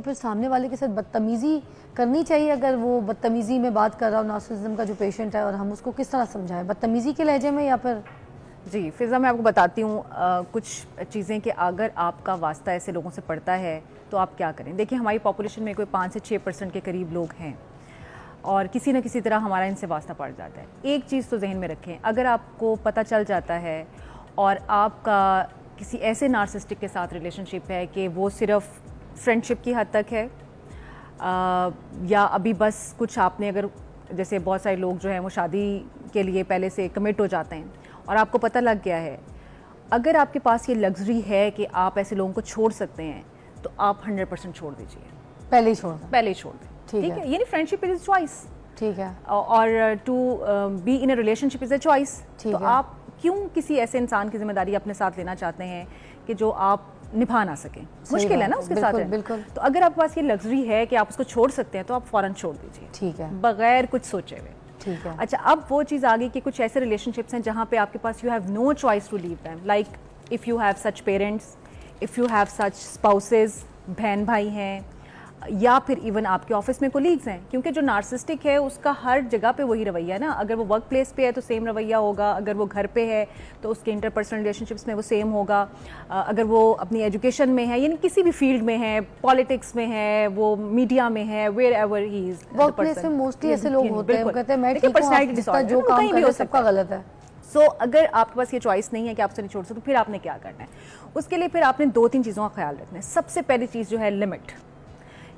फिर सामने वाले के साथ बदतमीज़ी करनी चाहिए अगर वो बदतमीज़ी में बात कर रहा हो, नार्सिसिज्म का जो पेशेंट है, और हम उसको किस तरह समझाएं, बदतमीज़ी के लहजे में या फिर? जी फिज़ा, मैं आपको बताती हूँ कुछ चीज़ें कि अगर आपका वास्ता ऐसे लोगों से पड़ता है तो आप क्या करें। देखिए, हमारी पॉपुलेशन में कोई 5 से 6% के करीब लोग हैं और किसी न किसी तरह हमारा इनसे वास्ता पड़ जाता है। एक चीज़ तो जहन में रखें, अगर आपको पता चल जाता है और आपका किसी ऐसे नार्सिसिस्टिक के साथ रिलेशनशिप है कि वो सिर्फ फ्रेंडशिप की हद तक है या अभी बस कुछ आपने, अगर जैसे बहुत सारे लोग जो हैं वो शादी के लिए पहले से कमिट हो जाते हैं और आपको पता लग गया है, अगर आपके पास ये लग्जरी है कि आप ऐसे लोगों को छोड़ सकते हैं तो आप 100% छोड़ दीजिए, पहले ही छोड़ दें। ठीक है, यानी फ्रेंडशिप इज चॉइस, ठीक है, और to be in a relationship is a choice. तो है। आप क्यों किसी ऐसे इंसान की जिम्मेदारी अपने साथ लेना चाहते हैं कि जो आप निभा ना सकें? मुश्किल है ना उसके साथ। बिल्कुल। तो अगर आपके पास ये लग्जरी है कि आप उसको छोड़ सकते हैं तो आप फौरन छोड़ दीजिए, ठीक है, बगैर कुछ सोचे हुए। ठीक है। अच्छा, अब वो चीज़ आ गई कि कुछ ऐसे रिलेशनशिप्स हैं जहाँ पे आपके पास you have no choice to leave them, like if you have such parents, if you have such spouses, बहन भाई हैं, या फिर इवन आपके ऑफिस में कोलीग्स हैं, क्योंकि जो नार्सिसिस्टिक है उसका हर जगह पे वही रवैया है ना। अगर वो वर्क प्लेस पे है तो सेम रवैया होगा, अगर वो घर पे है तो उसके इंटरपर्सनल रिलेशनशिप्स में वो सेम होगा, अगर वो अपनी एजुकेशन में है, यानी किसी भी फील्ड में है, पॉलिटिक्स में है, वो मीडिया में है, wherever he is. Work place में मोस्टली ऐसे लोग होते हैं, वो कहते हैं मैं ठीक हूं, जिसका जो काम कर रहे हैं सबका गलत है। सो अगर आपके पास ये चॉइस नहीं है कि आप उसे नहीं छोड़ सकते, तो फिर आपने क्या करना है? उसके लिए फिर आपने 2-3 चीज़ों का ख्याल रखना है। सबसे पहली चीज़ जो है लिमिट,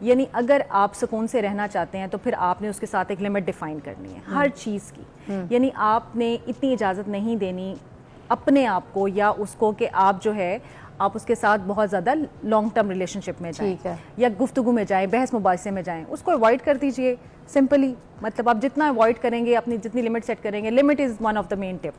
यानी अगर आप सुकून से रहना चाहते हैं तो फिर आपने उसके साथ एक लिमिट डिफाइन करनी है हर चीज़ की। यानी आपने इतनी इजाज़त नहीं देनी अपने आप को या उसको कि आप जो है आप उसके साथ बहुत ज़्यादा लॉन्ग टर्म रिलेशनशिप में जाएं या गुफ्तगू में जाएं, बहस मुबासे में जाएं, उसको अवॉइड कर दीजिए सिंपली। मतलब आप जितना अवॉइड करेंगे, अपनी जितनी लिमिट सेट करेंगे, limit is one of the main tip.